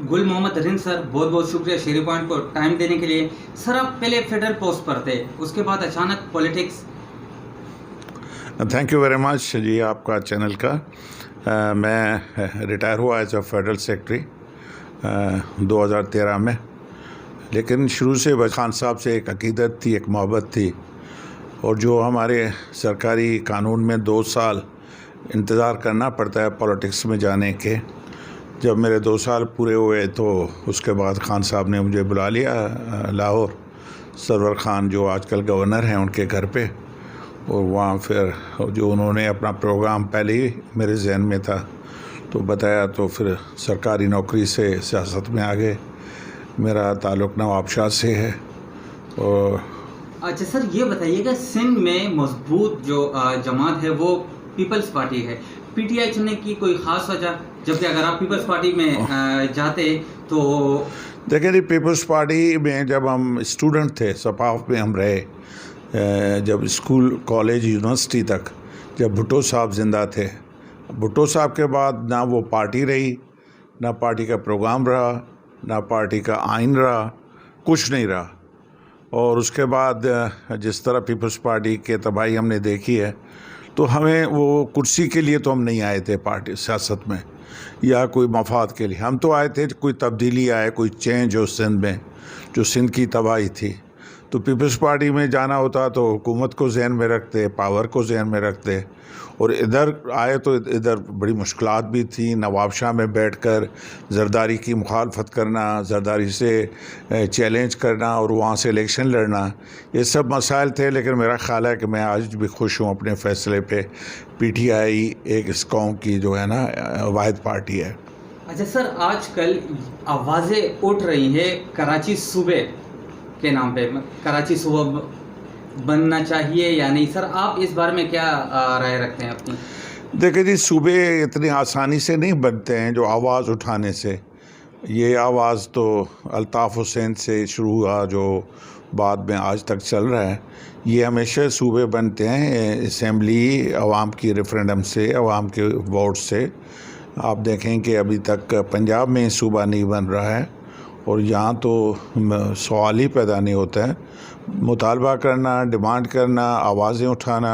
गुल मोहम्मद रिंद सर, बहुत बहुत शुक्रिया शेरी पॉइंट को टाइम देने के लिए। सर आप पहले फेडरल पोस्ट पर थे, उसके बाद अचानक politics. Thank you very much ji आपका चैनल का। मैं रिटायर हुआ एज अ फेडरल सेक्रेटरी 2013 में, लेकिन शुरू से खान साहब से एक अकीदत थी, एक मोहब्बत थी। और जो हमारे सरकारी कानून में 2 साल इंतज़ार करना पड़ता है पॉलिटिक्स में जाने के, जब मेरे 2 साल पूरे हुए तो उसके बाद खान साहब ने मुझे बुला लिया लाहौर, सरवर खान जो आजकल गवर्नर हैं उनके घर पे। और वहाँ फिर जो उन्होंने अपना प्रोग्राम पहले ही मेरे जहन में था तो बताया, तो फिर सरकारी नौकरी से सियासत में आ गए। मेरा ताल्लुक़ नवाब शाह से है। और अच्छा सर, ये बताइएगा सिंध में मजबूत जो जमात है वो पीपल्स पार्टी है, पीटीआई चुनने की कोई ख़ास वजह, जबकि अगर आप पीपल्स पार्टी में जाते तो। देखिए जी, पीपल्स पार्टी में जब हम स्टूडेंट थे, सपाफ में हम रहे, जब स्कूल कॉलेज यूनिवर्सिटी तक, जब भुट्टो साहब ज़िंदा थे। भुट्टो साहब के बाद ना वो पार्टी रही, ना पार्टी का प्रोग्राम रहा, ना पार्टी का आइन रहा, कुछ नहीं रहा। और उसके बाद जिस तरह पीपल्स पार्टी के तबाही हमने देखी है, तो हमें वो कुर्सी के लिए तो हम नहीं आए थे पार्टी सियासत में या कोई मफाद के लिए। हम तो आए थे कोई तब्दीली आए, कोई चेंज हो सिंध में, जो सिंध की तबाही थी। तो पीपल्स पार्टी में जाना होता तो हुकूमत को जहन में रखते, पावर को जहन में रखते। और इधर आए तो इधर बड़ी मुश्किलात भी थी। नवाब शाह में बैठकर जरदारी की मुखालफत करना, जरदारी से चैलेंज करना और वहाँ से इलेक्शन लड़ना, ये सब मसाइल थे। लेकिन मेरा ख़्याल है कि मैं आज भी खुश हूँ अपने फ़ैसले पे। पीटीआई एक इस कौम की जो है ना वाहिद पार्टी है। अच्छा सर, आजकल आवाज़ें उठ रही है कराची सूबे के नाम पे, कराची सूबा बनना चाहिए या नहीं। सर आप इस बारे में क्या राय रखते हैं अपनी? देखिए जी, सूबे इतनी आसानी से नहीं बनते हैं जो आवाज़ उठाने से। ये आवाज़ तो अल्ताफ़ हुसैन से शुरू हुआ, जो बाद में आज तक चल रहा है। ये हमेशा सूबे बनते हैं असम्बली आवाम की रेफरेंडम से, आवाम के वोट से। आप देखें कि अभी तक पंजाब में सूबा नहीं बन रहा है और यहाँ तो सवाल ही पैदा नहीं होता है। मुतालबा करना, डिमांड करना, आवाज़ें उठाना,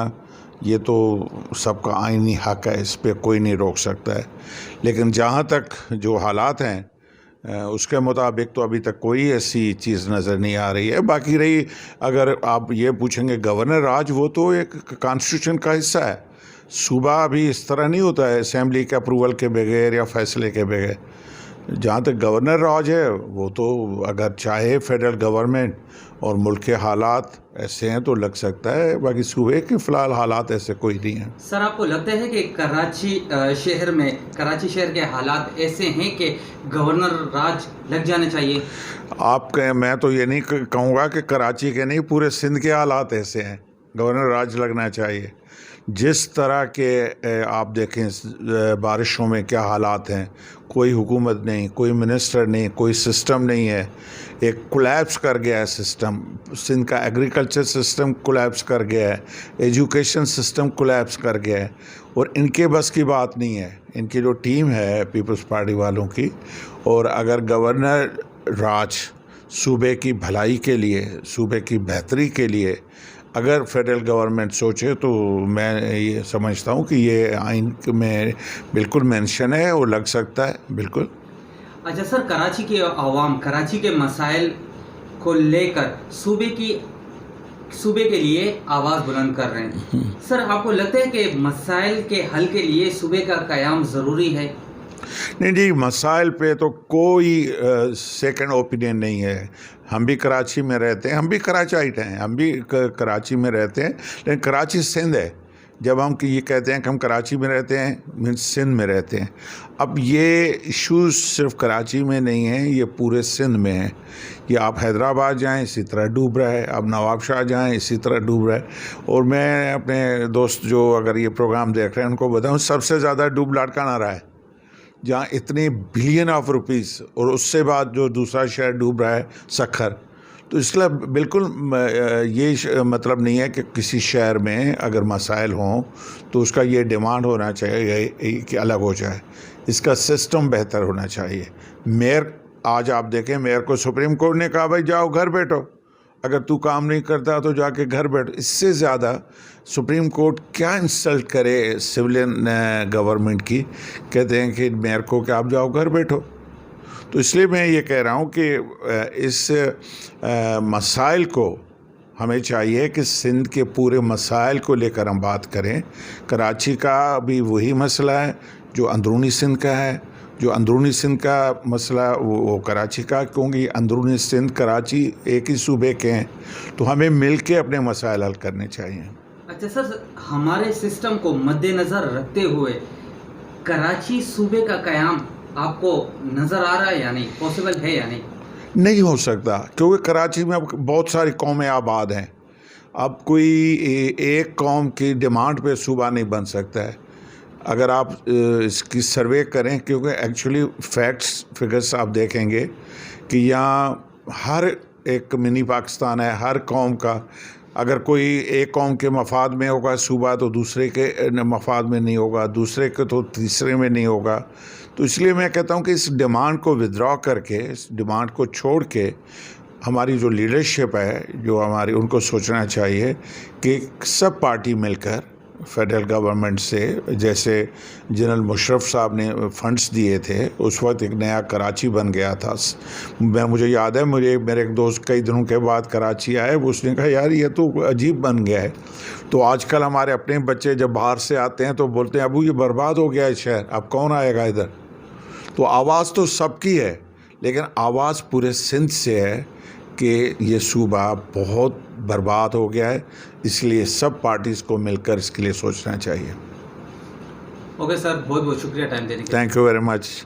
ये तो सबका आईनी हक़ है, इस पे कोई नहीं रोक सकता है। लेकिन जहाँ तक जो हालात हैं उसके मुताबिक तो अभी तक कोई ऐसी चीज़ नज़र नहीं आ रही है। बाकी रही, अगर आप ये पूछेंगे गवर्नर राज, वो तो एक कॉन्स्टिट्यूशन का हिस्सा है। सूबा अभी इस तरह नहीं होता है असेंबली के अप्रूवल के बगैर या फैसले के बगैर। जहाँ तक गवर्नर राज है, वो तो अगर चाहे फेडरल गवर्नमेंट और मुल्क के हालात ऐसे हैं तो लग सकता है। बाकी सूबे के फ़िलहाल हालात ऐसे कोई नहीं हैं। सर आपको लगता है कि कराची शहर के हालात ऐसे हैं कि गवर्नर राज लग जाने चाहिए? मैं तो ये नहीं कहूँगा कि कराची के नहीं, पूरे सिंध के हालात ऐसे हैं, गवर्नर राज लगना चाहिए। जिस तरह के आप देखें बारिशों में क्या हालात हैं, कोई हुकूमत नहीं, कोई मिनिस्टर नहीं, कोई सिस्टम नहीं है। एक कोलैप्स कर गया है सिस्टम, सिंध का एग्रीकल्चर सिस्टम कोलैप्स कर गया है, एजुकेशन सिस्टम कोलैप्स कर गया है। और इनके बस की बात नहीं है, इनकी जो टीम है पीपल्स पार्टी वालों की। और अगर गवर्नर राज सूबे की भलाई के लिए, सूबे की बेहतरी के लिए अगर फेडरल गवर्नमेंट सोचे, तो मैं ये समझता हूँ कि ये आइन में बिल्कुल मेंशन है और लग सकता है बिल्कुल। अच्छा सर, कराची के अवाम कराची के मसाइल को लेकर सूबे के लिए आवाज़ बुलंद कर रहे हैं। सर आपको लगता है कि मसाइल के हल के लिए सूबे का क़याम ज़रूरी है? नहीं जी, मसाइल पे तो कोई सेकंड ओपिनियन नहीं है। हम भी कराची में रहते हैं, हम भी कराचाइट हैं, हम भी कराची में रहते हैं, लेकिन कराची सिंध है। जब हम ये कहते हैं कि हम कराची में रहते हैं, मीन्स सिंध में रहते हैं। अब ये इश्यूज़ सिर्फ कराची में नहीं हैं, ये पूरे सिंध में हैं। ये आप हैदराबाद जाएं, इसी तरह डूब रहा है। आप नवाब शाह जाएं, इसी तरह डूब रहा है। और मैं अपने दोस्त जो अगर ये प्रोग्राम देख रहे हैं उनको बताऊँ, सबसे ज़्यादा डूब लाड़काना रहा है, जहाँ इतने बिलियन ऑफ रुपीस। और उससे बाद जो दूसरा शहर डूब रहा है सखर। तो इसलिए बिल्कुल ये मतलब नहीं है कि किसी शहर में अगर मसाइल हों तो उसका ये डिमांड होना चाहिए कि अलग हो जाए। इसका सिस्टम बेहतर होना चाहिए। मेयर, आज आप देखें, मेयर को सुप्रीम कोर्ट ने कहा भाई जाओ घर बैठो, अगर तू काम नहीं करता तो जाके घर बैठो। इससे ज़्यादा सुप्रीम कोर्ट क्या इंसल्ट करे सिविलियन गवर्नमेंट की, कहते हैं कि मेयर को कि आप जाओ घर बैठो। तो इसलिए मैं ये कह रहा हूँ कि इस मसाइल को हमें चाहिए कि सिंध के पूरे मसाइल को लेकर हम बात करें। कराची का भी वही मसला है जो अंदरूनी सिंध का है, जो अंदरूनी सिंध का मसला वो कराची का, क्योंकि अंदरूनी सिंध कराची एक ही सूबे के हैं, तो हमें मिल के अपने मसाइल हल करने चाहिए। अच्छा सर, हमारे सिस्टम को मद्देनज़र रखते हुए कराची सूबे का क़याम आपको नज़र आ रहा है या नहीं, पॉसिबल है या नहीं? नहीं हो सकता, क्योंकि कराची में अब बहुत सारी कौमें आबाद हैं। अब कोई एक कौम की डिमांड पे सूबा नहीं बन सकता है। अगर आप इसकी सर्वे करें, क्योंकि एक्चुअली फैक्ट्स फिगर्स आप देखेंगे कि यहाँ हर एक मिनी पाकिस्तान है, हर कौम का। अगर कोई एक कौम के मफाद में होगा सूबा तो दूसरे के मफाद में नहीं होगा, दूसरे के तो तीसरे में नहीं होगा। तो इसलिए मैं कहता हूँ कि इस डिमांड को विदड्रॉ करके, इस डिमांड को छोड़ के हमारी जो लीडरशिप है, जो हमारी, उनको सोचना चाहिए कि सब पार्टी मिलकर फेडरल गवर्नमेंट से, जैसे जनरल मुशर्रफ साहब ने फंड्स दिए थे, उस वक्त एक नया कराची बन गया था। मुझे याद है, मेरे एक दोस्त कई दिनों के बाद कराची आए, उसने कहा यार ये तो अजीब बन गया है। तो आजकल हमारे अपने बच्चे जब बाहर से आते हैं तो बोलते हैं अबू ये बर्बाद हो गया है शहर, अब कौन आएगा इधर। तो आवाज़ तो सबकी है, लेकिन आवाज़ पूरे सिंध से है कि ये सूबा बहुत बर्बाद हो गया है। इसलिए सब पार्टीज़ को मिलकर इसके लिए सोचना चाहिए। ओके सर, बहुत बहुत शुक्रिया टाइम देने के लिए। Thank you very much.